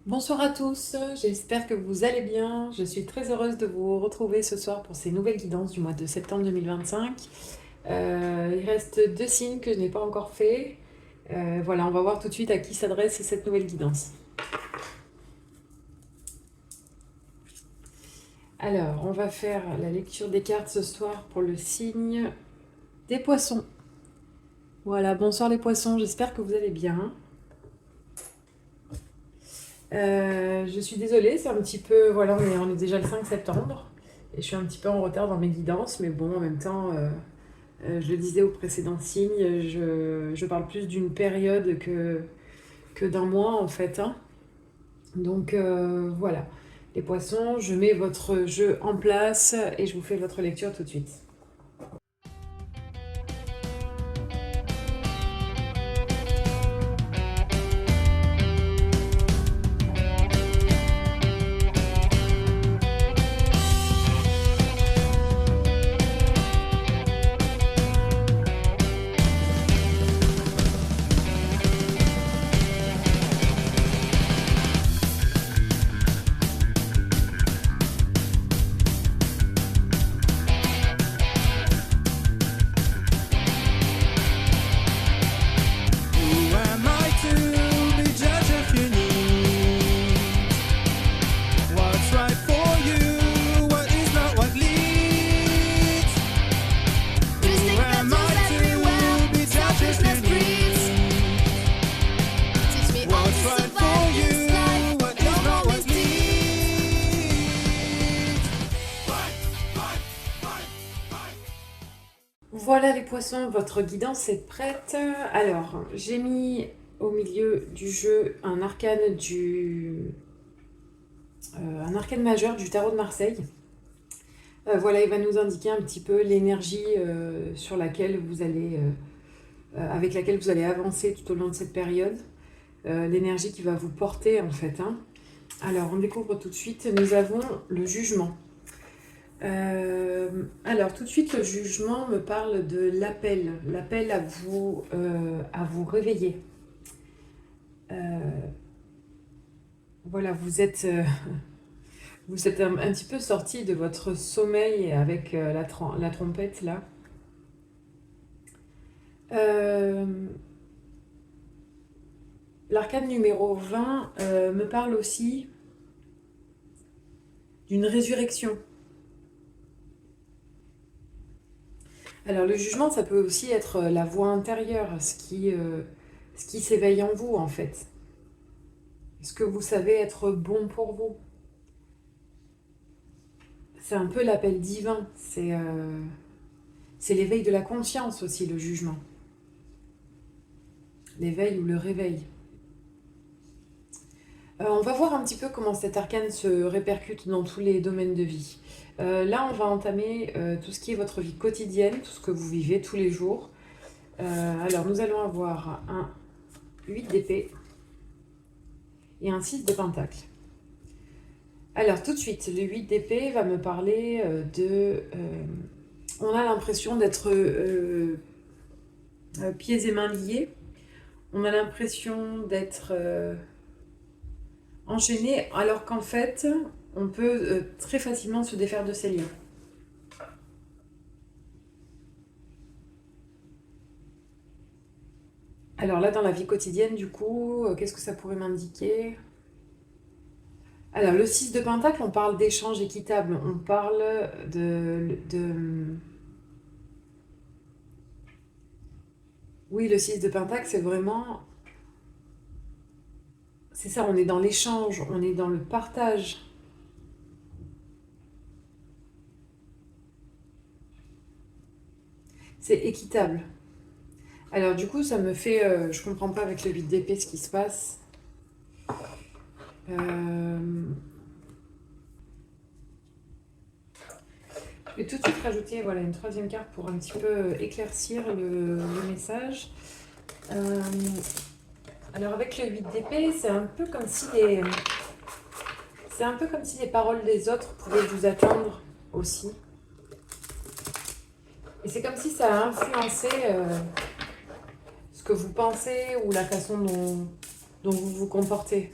Bonsoir à tous, j'espère que vous allez bien. Je suis très heureuse de vous retrouver ce soir pour ces nouvelles guidances du mois de septembre 2025. Il reste deux signes que je n'ai pas encore fait. Voilà, on va voir tout de suite à qui s'adresse cette nouvelle guidance. Alors, on va faire la lecture des cartes ce soir pour le signe des poissons. Voilà, bonsoir les poissons, j'espère que vous allez bien. Je suis désolée, c'est un petit peu... Voilà, on est déjà le 5 septembre et je suis un petit peu en retard dans mes guidances, mais bon, en même temps, je le disais au précédent signe, je parle plus d'une période que d'un mois en fait, hein. Donc voilà, les poissons, je mets votre jeu en place et je vous fais votre lecture tout de suite. Who am I to be judge if you need what's right for you, what is not what leads? Who am I to be judge if you need what's right for you, what is not what leads? Voilà les poissons, votre guidance est prête. Alors, j'ai mis au milieu du jeu un arcane un arcane majeur du tarot de Marseille. Voilà, il va nous indiquer un petit peu l'énergie sur laquelle vous allez, avec laquelle vous allez avancer tout au long de cette période. L'énergie qui va vous porter en fait, hein. Alors, on découvre tout de suite, nous avons le jugement. Alors, tout de suite, le jugement me parle de l'appel à vous réveiller. Voilà, vous êtes un petit peu sorti de votre sommeil avec la trompette là. L'arcane numéro 20 me parle aussi d'une résurrection. Alors le jugement, ça peut aussi être la voix intérieure, ce qui s'éveille en vous en fait. Est-ce que vous savez être bon pour vous? C'est un peu l'appel divin, c'est l'éveil de la conscience aussi, le jugement. L'éveil ou le réveil. On va voir un petit peu comment cet arcane se répercute dans tous les domaines de vie. Là, on va entamer tout ce qui est votre vie quotidienne, tout ce que vous vivez tous les jours. Alors, nous allons avoir un 8 d'épée et un 6 de pentacle. Alors, tout de suite, le 8 d'épée va me parler on a l'impression d'être pieds et mains liés. On a l'impression d'être enchaîné, alors qu'en fait, on peut très facilement se défaire de ces liens. Alors là, dans la vie quotidienne, du coup, qu'est-ce que ça pourrait m'indiquer? Alors, le 6 de pentacle, on parle d'échange équitable. On parle Oui, le 6 de pentacle, c'est vraiment... C'est ça, on est dans l'échange, on est dans le partage. C'est équitable. Alors du coup, ça me fait... je comprends pas avec le 8 d'épée ce qui se passe. Je vais tout de suite rajouter voilà, une troisième carte pour un petit peu éclaircir le message. Alors avec le 8 d'épée, c'est un peu comme si les paroles des autres pouvaient vous atteindre aussi. Et c'est comme si ça a influencé ce que vous pensez ou la façon dont vous vous comportez.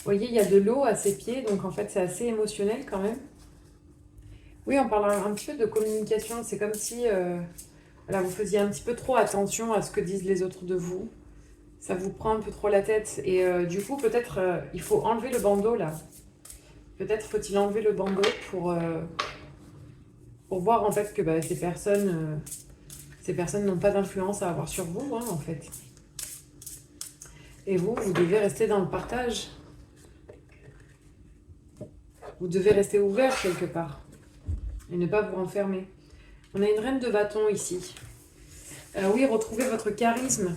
voyez, il y a de l'eau à ses pieds, donc en fait, c'est assez émotionnel quand même. Oui, on parle un petit peu de communication. C'est comme si voilà, vous faisiez un petit peu trop attention à ce que disent les autres de vous. Ça vous prend un peu trop la tête. Et du coup, peut-être il faut enlever le bandeau là. Peut-être faut-il enlever le bandeau pour voir en fait que bah, ces personnes n'ont pas d'influence à avoir sur vous, hein, en fait. Et vous, vous devez rester dans le partage. Vous devez rester ouvert quelque part et ne pas vous renfermer. On a une reine de bâton ici. Oui, retrouvez votre charisme.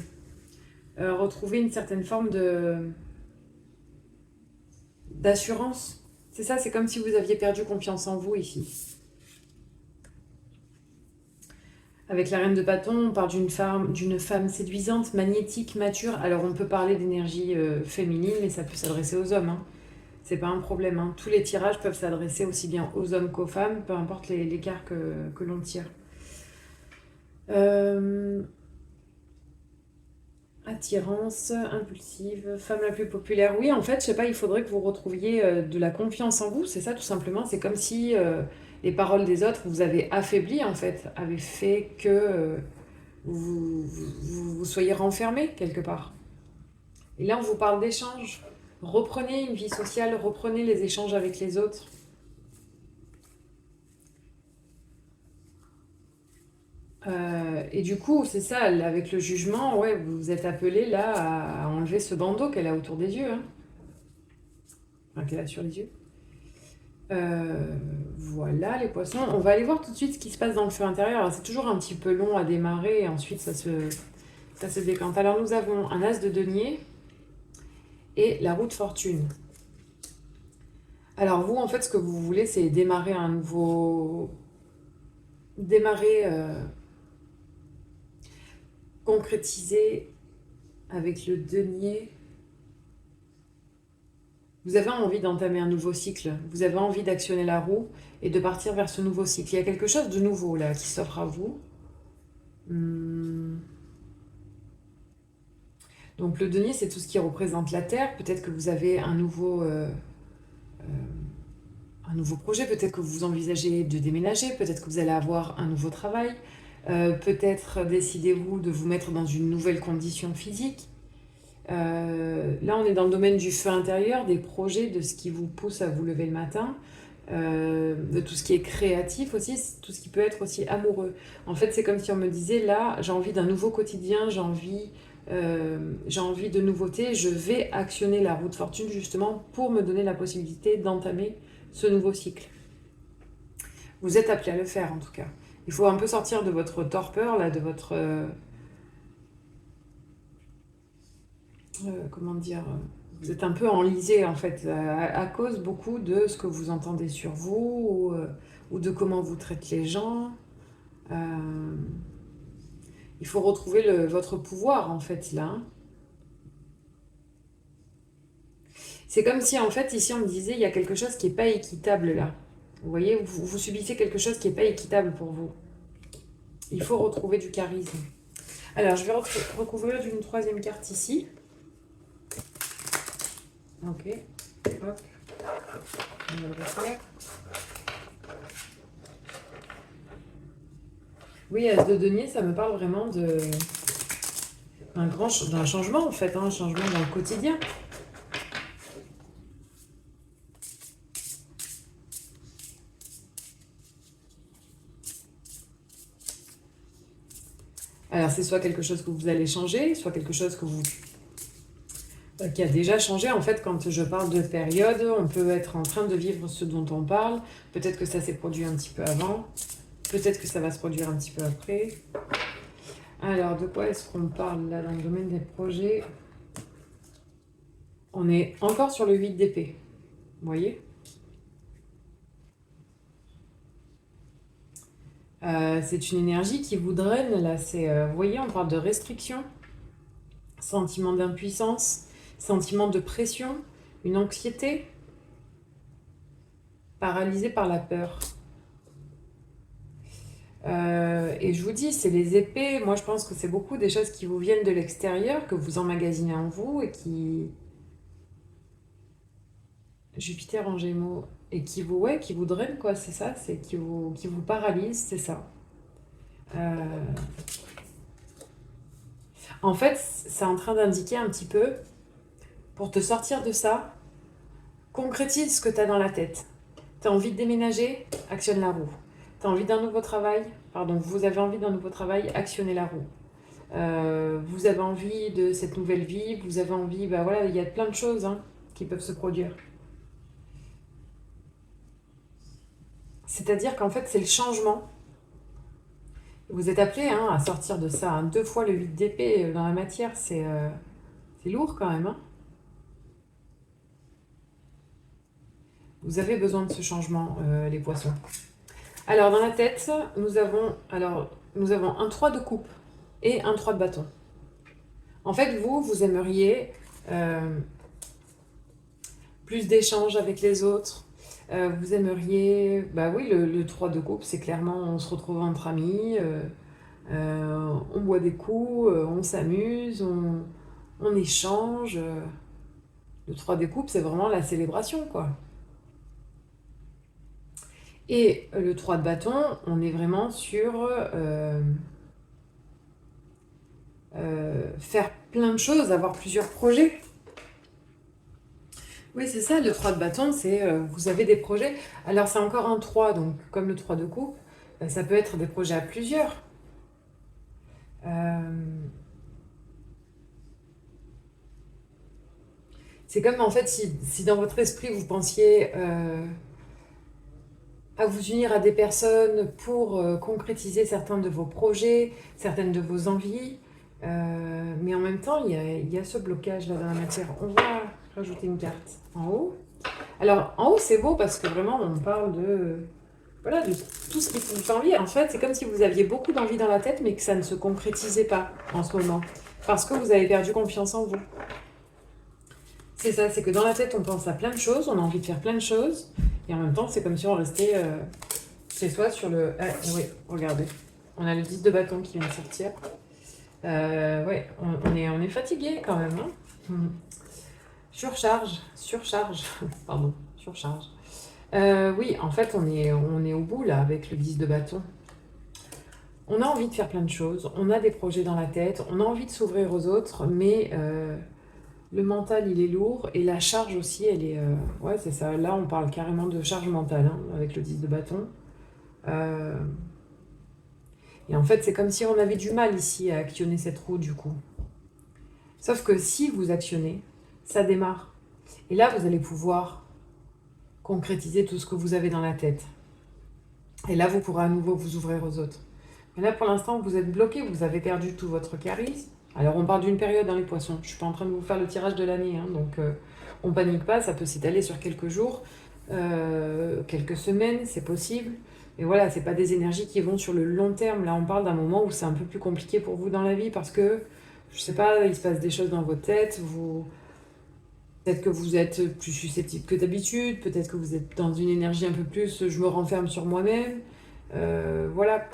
Retrouvez une certaine forme d'assurance. C'est ça, c'est comme si vous aviez perdu confiance en vous ici. Avec la reine de bâton, on parle d'une femme séduisante, magnétique, mature. Alors on peut parler d'énergie féminine, mais ça peut s'adresser aux hommes, hein. C'est pas un problème, hein. Tous les tirages peuvent s'adresser aussi bien aux hommes qu'aux femmes, peu importe les cartes que l'on tire. Attirance, impulsive, femme la plus populaire. Oui, en fait, je sais pas, il faudrait que vous retrouviez de la confiance en vous. C'est ça, tout simplement. C'est comme si les paroles des autres vous avaient affaibli, en fait, avaient fait que vous soyez renfermé quelque part. Et là, on vous parle d'échange. Reprenez une vie sociale, reprenez les échanges avec les autres. Et du coup, c'est ça, avec le jugement, ouais, vous êtes appelé là à enlever ce bandeau qu'elle a autour des yeux, hein. Enfin, qu'elle a sur les yeux. Voilà les poissons. On va aller voir tout de suite ce qui se passe dans le feu intérieur. Alors, c'est toujours un petit peu long à démarrer et ensuite ça se décante. Alors nous avons un as de denier et la roue de fortune. Alors vous, en fait, ce que vous voulez, c'est démarrer un nouveau... concrétiser avec le denier. Vous avez envie d'entamer un nouveau cycle, vous avez envie d'actionner la roue et de partir vers ce nouveau cycle. Il y a quelque chose de nouveau là qui s'offre à vous. Donc le denier, c'est tout ce qui représente la terre. Peut-être que vous avez un nouveau projet, peut-être que vous envisagez de déménager, peut-être que vous allez avoir un nouveau travail, peut-être décidez-vous de vous mettre dans une nouvelle condition physique. Là, on est dans le domaine du feu intérieur, des projets, de ce qui vous pousse à vous lever le matin, de tout ce qui est créatif aussi, tout ce qui peut être aussi amoureux. En fait, c'est comme si on me disait, là, j'ai envie d'un nouveau quotidien, j'ai envie de nouveautés, je vais actionner la roue de fortune justement pour me donner la possibilité d'entamer ce nouveau cycle. Vous êtes appelé à le faire en tout cas. Il faut un peu sortir de votre torpeur, là, de votre... comment dire, vous êtes un peu enlisé en fait à cause beaucoup de ce que vous entendez sur vous ou de comment vous traitez les gens. Il faut retrouver votre pouvoir en fait là. C'est comme si en fait ici on me disait il y a quelque chose qui n'est pas équitable là. Vous voyez, vous subissez quelque chose qui n'est pas équitable pour vous. Il faut retrouver du charisme. Alors je vais recouvrir d'une troisième carte ici. Ok, hop, on va le refaire. Oui, As de denier, ça me parle vraiment d'un changement en fait, hein, un changement dans le quotidien. Alors c'est soit quelque chose que vous allez changer, soit quelque chose qui a déjà changé. En fait, quand je parle de période, on peut être en train de vivre ce dont on parle. Peut-être que ça s'est produit un petit peu avant. Peut-être que ça va se produire un petit peu après. Alors, de quoi est-ce qu'on parle là dans le domaine des projets? On est encore sur le 8 d'épée. Vous voyez? C'est une énergie qui vous draine là. Vous voyez, on parle de restriction, sentiment d'impuissance, sentiment de pression, une anxiété, paralysé par la peur. Et je vous dis, c'est les épées. Moi, je pense que c'est beaucoup des choses qui vous viennent de l'extérieur, que vous emmagasinez en vous et Jupiter en Gémeaux et ouais, qui vous draine, quoi, c'est ça, c'est qui vous paralyse, c'est ça. Euh, En fait, c'est en train d'indiquer un petit peu, pour te sortir de ça, concrétise ce que tu as dans la tête. Tu as envie de déménager, actionne la roue. Tu as envie d'un nouveau travail, pardon, vous avez envie d'un nouveau travail, actionnez la roue. Vous avez envie de cette nouvelle vie, vous avez envie, bah voilà, il y a plein de choses hein, qui peuvent se produire. C'est-à-dire qu'en fait, c'est le changement. Vous êtes appelé hein, à sortir de ça. Hein. 2 fois le 8 d'épée dans la matière, c'est lourd quand même. Hein. Vous avez besoin de ce changement, les poissons. Alors, dans la tête, nous avons un 3 de coupe et un 3 de bâton. En fait, vous aimeriez plus d'échanges avec les autres. Vous aimeriez... Bah oui, le 3 de coupe, c'est clairement on se retrouve entre amis, on boit des coups, on s'amuse, on échange. Le 3 de coupe, c'est vraiment la célébration, quoi. Et le 3 de bâton, on est vraiment sur faire plein de choses, avoir plusieurs projets. Oui, c'est ça, le 3 de bâton, c'est vous avez des projets. Alors c'est encore un 3, donc comme le 3 de coupe, ça peut être des projets à plusieurs. Euh, c'est comme en fait si dans votre esprit vous pensiez à vous unir à des personnes pour concrétiser certains de vos projets, certaines de vos envies. Mais en même temps, il y a ce blocage là dans la matière. On va rajouter une carte en haut. Alors, en haut, c'est beau parce que vraiment, on parle voilà, de tout ce qui vous fait envie. En fait, c'est comme si vous aviez beaucoup d'envie dans la tête, mais que ça ne se concrétisait pas en ce moment. Parce que vous avez perdu confiance en vous. C'est ça, c'est que dans la tête, on pense à plein de choses, on a envie de faire plein de choses, et en même temps, c'est comme si on restait chez soi sur le... Ah, oui, regardez, on a le 10 de bâton qui vient de sortir. Ouais, on est fatigué quand même. Hein. Surcharge, pardon, surcharge. Oui, en fait, on est au bout là avec le 10 de bâton. On a envie de faire plein de choses, on a des projets dans la tête, on a envie de s'ouvrir aux autres, mais le mental, il est lourd et la charge aussi, elle est... ouais, c'est ça. Là, on parle carrément de charge mentale hein, avec le 10 de bâton. Euh, Et en fait, c'est comme si on avait du mal ici à actionner cette roue du coup. Sauf que si vous actionnez, ça démarre. Et là, vous allez pouvoir concrétiser tout ce que vous avez dans la tête. Et là, vous pourrez à nouveau vous ouvrir aux autres. Mais là, pour l'instant, vous êtes bloqué, vous avez perdu tout votre charisme. Alors, on parle d'une période dans les poissons. Je ne suis pas en train de vous faire le tirage de l'année, hein, donc on panique pas, ça peut s'étaler sur quelques jours, quelques semaines, c'est possible. Mais voilà, c'est pas des énergies qui vont sur le long terme. Là, on parle d'un moment où c'est un peu plus compliqué pour vous dans la vie parce que, je sais pas, il se passe des choses dans votre tête, peut-être que vous êtes plus susceptible que d'habitude, peut-être que vous êtes dans une énergie un peu plus, je me renferme sur moi-même. Voilà,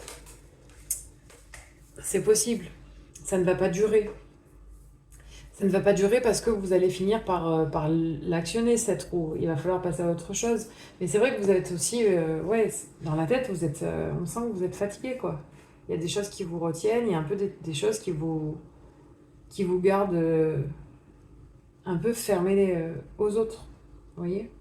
c'est possible. Ça ne va pas durer. Ça ne va pas durer parce que vous allez finir par l'actionner, cette roue. Il va falloir passer à autre chose. Mais c'est vrai que vous êtes aussi, ouais, dans la tête, on sent que vous êtes fatigué, quoi. Il y a des choses qui vous retiennent, il y a un peu des choses qui vous gardent un peu fermés aux autres. Vous voyez?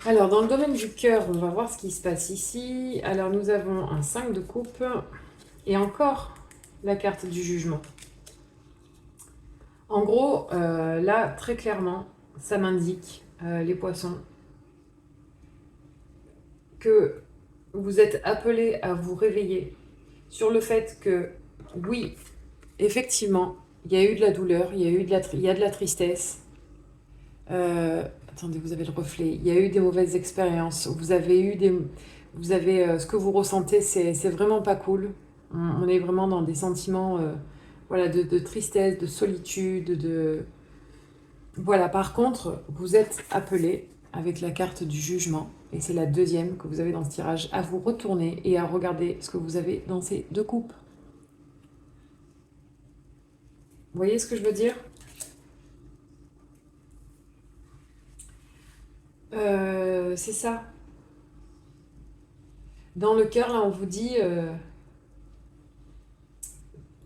Alors, dans le domaine du cœur, on va voir ce qui se passe ici. Alors, nous avons un 5 de coupe et encore la carte du jugement. En gros, là, très clairement, ça m'indique, les poissons, que vous êtes appelés à vous réveiller sur le fait que, oui, effectivement, il y a eu de la douleur, il y a de la tristesse. Attendez, vous avez le reflet. Il y a eu des mauvaises expériences. Ce que vous ressentez, c'est vraiment pas cool. On est vraiment dans des sentiments, voilà, de tristesse, de solitude, voilà. Par contre, vous êtes appelé avec la carte du jugement, et c'est la deuxième que vous avez dans ce tirage, à vous retourner et à regarder ce que vous avez dans ces deux coupes. Vous voyez ce que je veux dire? c'est ça. Dans le cœur, là, on vous dit,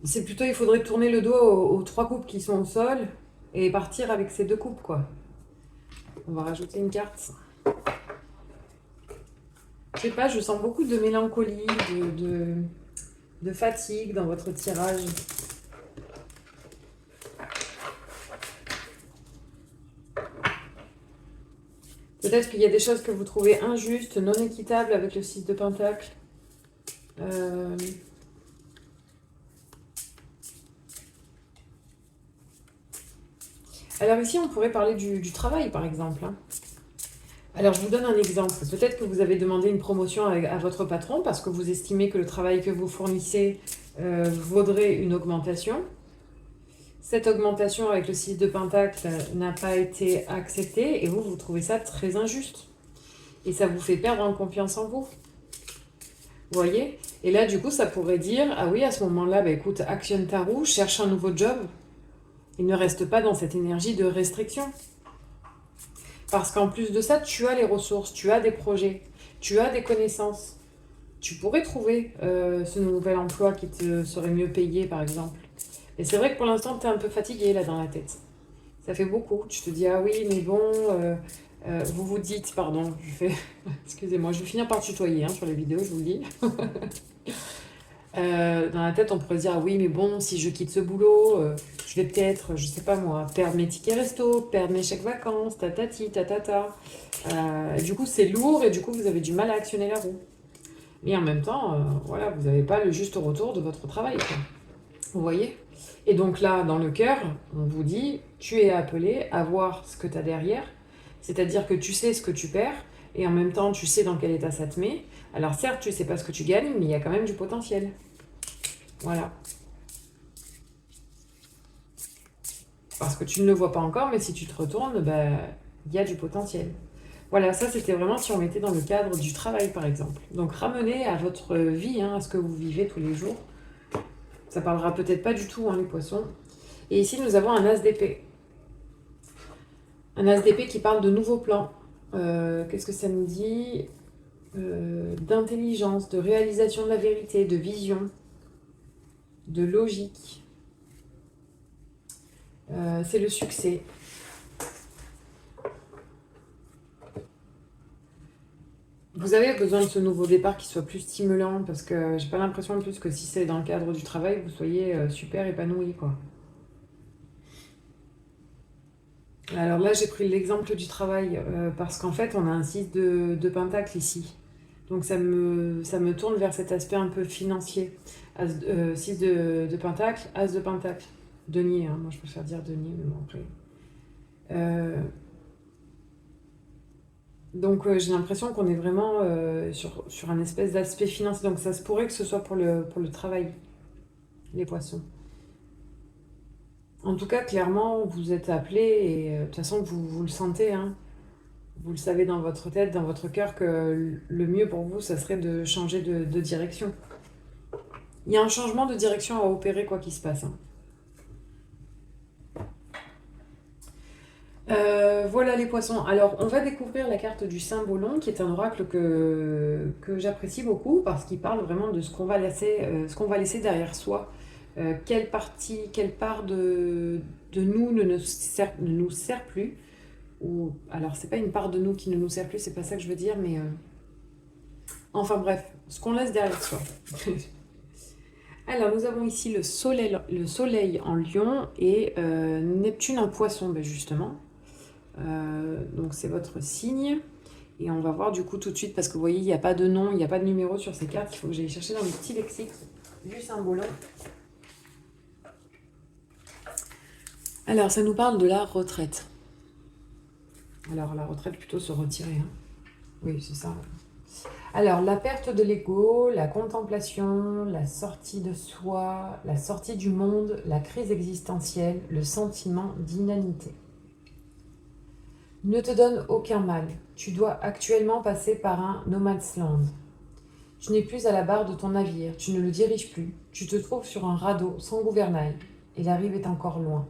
c'est plutôt, il faudrait tourner le dos aux trois coupes qui sont au sol et partir avec ces deux coupes, quoi. On va rajouter une carte. Je sais pas, je sens beaucoup de mélancolie, de fatigue dans votre tirage. Peut-être qu'il y a des choses que vous trouvez injustes, non équitables avec le 6 de Pentacle. Alors ici, on pourrait parler du travail, par exemple, hein. Alors, je vous donne un exemple. Peut-être que vous avez demandé une promotion à votre patron parce que vous estimez que le travail que vous fournissez vaudrait une augmentation. Cette augmentation avec le 6 de Pentacle n'a pas été acceptée et vous, vous trouvez ça très injuste. Et ça vous fait perdre en confiance en vous. Vous voyez? Et là, du coup, ça pourrait dire, ah oui, à ce moment-là, bah, écoute, actionne ta roue, cherche un nouveau job. Et ne reste pas dans cette énergie de restriction. Parce qu'en plus de ça, tu as les ressources, tu as des projets, tu as des connaissances. Tu pourrais trouver ce nouvel emploi qui te serait mieux payé, par exemple. Et c'est vrai que pour l'instant, tu es un peu fatigué là dans la tête. Ça fait beaucoup. Tu te dis, ah oui, mais bon, vous vous dites, pardon, excusez-moi, je vais finir par tutoyer hein, sur les vidéos, je vous le dis. Dans la tête, on pourrait se dire, ah oui, mais bon, si je quitte ce boulot, je vais peut-être, je sais pas moi, perdre mes tickets resto, perdre mes chèques vacances, tatati, tatata. Du coup, c'est lourd et du coup, vous avez du mal à actionner la roue. Mais en même temps, voilà, vous n'avez pas le juste retour de votre travail, quoi. Vous voyez? Et donc là, dans le cœur, on vous dit, tu es appelé à voir ce que tu as derrière, c'est-à-dire que tu sais ce que tu perds, et en même temps, tu sais dans quel état ça te met. Alors certes, tu ne sais pas ce que tu gagnes, mais il y a quand même du potentiel. Voilà. Parce que tu ne le vois pas encore, mais si tu te retournes, ben, il y a du potentiel. Voilà, ça c'était vraiment si on mettait dans le cadre du travail, par exemple. Donc ramenez à votre vie, hein, à ce que vous vivez tous les jours. Ça parlera peut-être pas du tout, hein, les poissons. Et ici, nous avons un as d'épée. Un as d'épée qui parle de nouveaux plans. Qu'est-ce que ça nous dit? D'intelligence, de réalisation de la vérité, de vision, de logique. C'est le succès. Vous avez besoin de ce nouveau départ qui soit plus stimulant parce que j'ai pas l'impression en plus que si c'est dans le cadre du travail, vous soyez super épanoui, quoi. Alors là, j'ai pris l'exemple du travail parce qu'en fait, on a un 6 de Pentacle ici. Donc ça me tourne vers cet aspect un peu financier. 6 de Pentacle, As de Pentacle. Denier, hein, moi je préfère dire denier, mais bon après. Donc j'ai l'impression qu'on est vraiment sur un espèce d'aspect financier. Donc ça se pourrait que ce soit pour le travail, les poissons. En tout cas, clairement, vous êtes appelés et de toute façon, vous le sentez, hein. Vous le savez dans votre tête, dans votre cœur, que le mieux pour vous, ça serait de changer de direction. Il y a un changement de direction à opérer, quoi qu'il se passe, hein. Voilà les poissons. Alors, on va découvrir la carte du Symbolon, qui est un oracle que j'apprécie beaucoup parce qu'il parle vraiment de ce qu'on va laisser derrière soi. Quelle part de nous ne nous sert plus. Alors, c'est pas une part de nous qui ne nous sert plus, c'est pas ça que je veux dire, mais enfin bref, ce qu'on laisse derrière soi. Alors, nous avons ici le soleil en Lion et Neptune en Poisson, ben justement. Donc c'est votre signe et on va voir du coup tout de suite parce que vous voyez il n'y a pas de nom, il n'y a pas de numéro sur ces cartes, il faut que j'aille chercher dans le petit lexique du Symbolon. Alors ça nous parle de la retraite. Alors la retraite plutôt se retirer, hein. Oui c'est ça. Alors la perte de l'ego, la contemplation, la sortie de soi, la sortie du monde, la crise existentielle, le sentiment d'inanité. Ne te donne aucun mal. Tu dois actuellement passer par un no man's land. Tu n'es plus à la barre de ton navire, tu ne le diriges plus. Tu te trouves sur un radeau sans gouvernail et la rive est encore loin.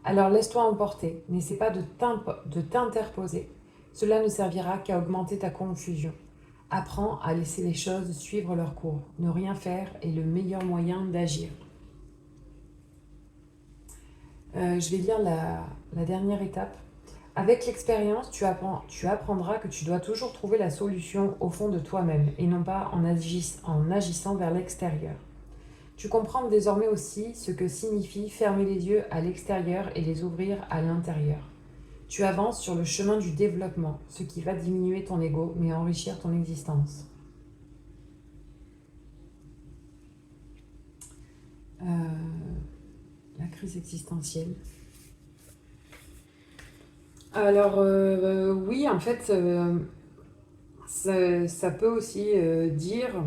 Alors laisse-toi emporter, n'essaie pas de t'interposer. Cela ne servira qu'à augmenter ta confusion. Apprends à laisser les choses suivre leur cours. Ne rien faire est le meilleur moyen d'agir. Je vais lire la dernière étape. Avec l'expérience, tu apprendras que tu dois toujours trouver la solution au fond de toi-même et non pas en agissant vers l'extérieur. Tu comprends désormais aussi ce que signifie fermer les yeux à l'extérieur et les ouvrir à l'intérieur. Tu avances sur le chemin du développement, ce qui va diminuer ton ego mais enrichir ton existence. La crise existentielle. Alors, oui, en fait, ça peut aussi dire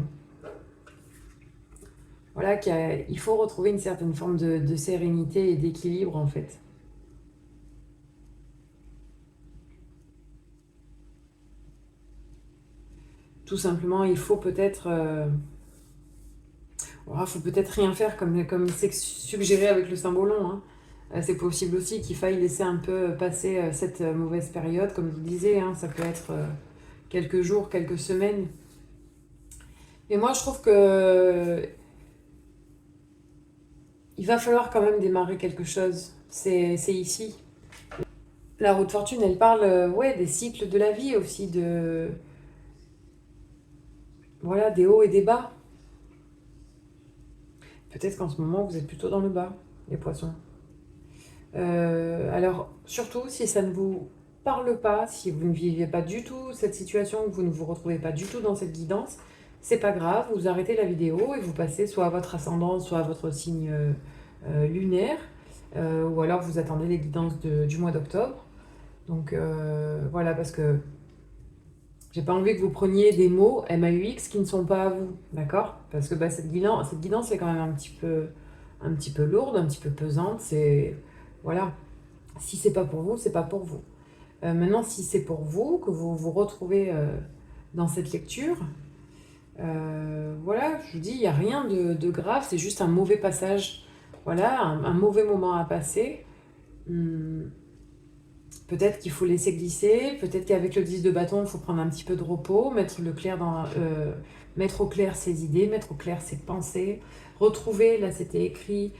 voilà, qu'il faut retrouver une certaine forme de sérénité et d'équilibre, en fait. Tout simplement, il faut peut-être faut peut-être rien faire comme c'est suggéré avec le symbolon, hein. C'est possible aussi qu'il faille laisser un peu passer cette mauvaise période, comme je vous disais, hein, ça peut être quelques jours, quelques semaines. Mais moi, je trouve que il va falloir quand même démarrer quelque chose. C'est ici. La roue de fortune, elle parle ouais, des cycles de la vie aussi, voilà, des hauts et des bas. Peut-être qu'en ce moment, vous êtes plutôt dans le bas, les poissons. Alors, surtout, si ça ne vous parle pas, si vous ne vivez pas du tout cette situation, que vous ne vous retrouvez pas du tout dans cette guidance, c'est pas grave, vous arrêtez la vidéo et vous passez soit à votre ascendant, soit à votre signe lunaire, ou alors vous attendez les guidances du mois d'octobre. Donc voilà, parce que j'ai pas envie que vous preniez des mots MAUX qui ne sont pas à vous, d'accord? Parce que cette guidance est quand même un petit peu lourde, un petit peu pesante. C'est voilà, si c'est pas pour vous, c'est pas pour vous. Maintenant, si c'est pour vous, que vous vous retrouvez dans cette lecture, voilà, je vous dis, il n'y a rien de grave, c'est juste un mauvais passage, voilà, un mauvais moment à passer. Peut-être qu'il faut laisser glisser, peut-être qu'avec le 10 de bâton, il faut prendre un petit peu de repos, mettre au clair ses idées, mettre au clair ses pensées, retrouver, là c'était écrit,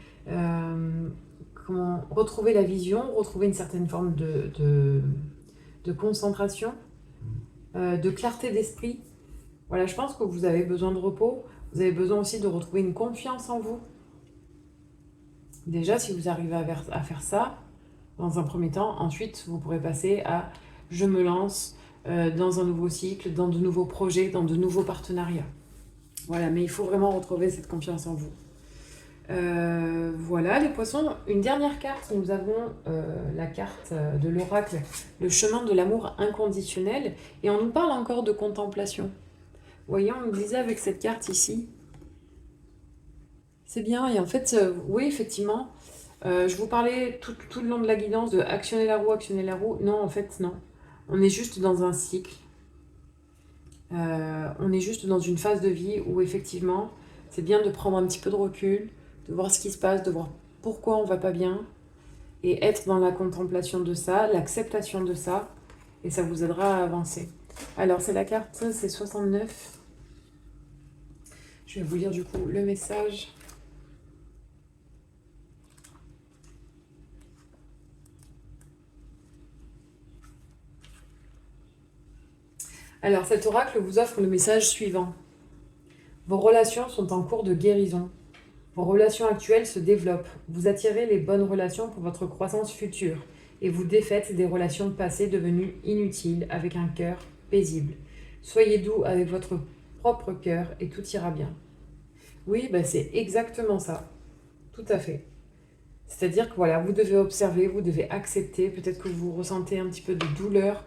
retrouver la vision, retrouver une certaine forme de concentration, de clarté d'esprit. Voilà, je pense que vous avez besoin de repos, vous avez besoin aussi de retrouver une confiance en vous. Déjà, si vous arrivez à faire ça, dans un premier temps, ensuite vous pourrez passer à je me lance dans un nouveau cycle, dans de nouveaux projets, dans de nouveaux partenariats. Voilà, mais il faut vraiment retrouver cette confiance en vous. Voilà les poissons, une dernière carte, nous avons la carte de l'oracle, le chemin de l'amour inconditionnel, et on nous parle encore de contemplation. Vous voyez, on nous disait avec cette carte ici, c'est bien, et en fait, oui, effectivement, je vous parlais tout le long de la guidance de actionner la roue. Non, en fait, non. On est juste dans un cycle. On est juste dans une phase de vie où, effectivement, c'est bien de prendre un petit peu de recul, de voir ce qui se passe, de voir pourquoi on va pas bien, et être dans la contemplation de ça, l'acceptation de ça, et ça vous aidera à avancer. Alors, c'est la carte, c'est 69. Je vais vous lire du coup le message. Alors, cet oracle vous offre le message suivant. Vos relations sont en cours de guérison. Vos relations actuelles se développent. Vous attirez les bonnes relations pour votre croissance future et vous défaites des relations passées devenues inutiles avec un cœur paisible. Soyez doux avec votre propre cœur et tout ira bien. Oui, c'est exactement ça. Tout à fait. C'est-à-dire que voilà, vous devez observer, vous devez accepter. Peut-être que vous ressentez un petit peu de douleur,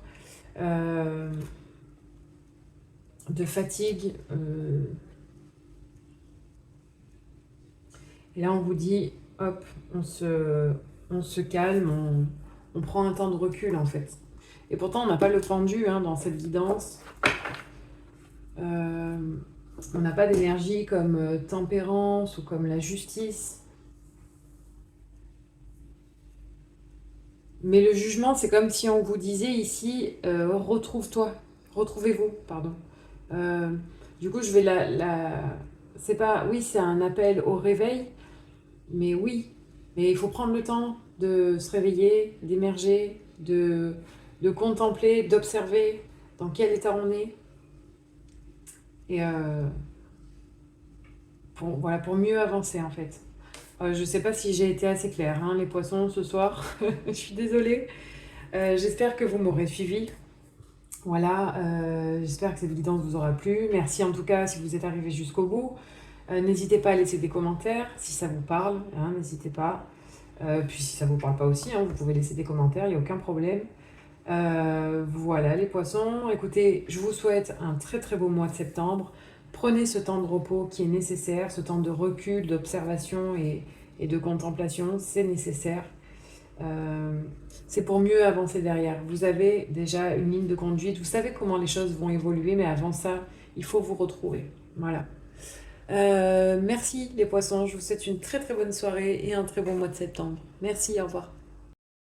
de fatigue. Et là, on vous dit, hop, on se calme, on prend un temps de recul en fait. Et pourtant, on n'a pas le pendu dans cette guidance. On n'a pas d'énergie comme tempérance ou comme la justice. Mais le jugement, c'est comme si on vous disait ici, retrouve-toi, retrouvez-vous, pardon. Euh, du coup, je vais c'est pas, oui, c'est un appel au réveil, mais oui, mais il faut prendre le temps de se réveiller, d'émerger, de contempler, d'observer dans quel état on est, et voilà, pour mieux avancer en fait. Je sais pas si j'ai été assez claire, hein, les poissons, ce soir, je suis désolée. J'espère que vous m'aurez suivi. Voilà, j'espère que cette guidance vous aura plu. Merci en tout cas si vous êtes arrivé jusqu'au bout. N'hésitez pas à laisser des commentaires si ça vous parle, hein, n'hésitez pas. Puis si ça vous parle pas aussi, hein, vous pouvez laisser des commentaires, il n'y a aucun problème. Voilà les poissons. Écoutez, je vous souhaite un très très beau mois de septembre. Prenez ce temps de repos qui est nécessaire, ce temps de recul, d'observation et de contemplation, c'est nécessaire. Euh, c'est pour mieux avancer derrière. Vous avez déjà une ligne de conduite, vous savez comment les choses vont évoluer, mais avant ça, il faut vous retrouver. Voilà. Merci les poissons, je vous souhaite une très très bonne soirée et un très bon mois de septembre. Merci, au revoir.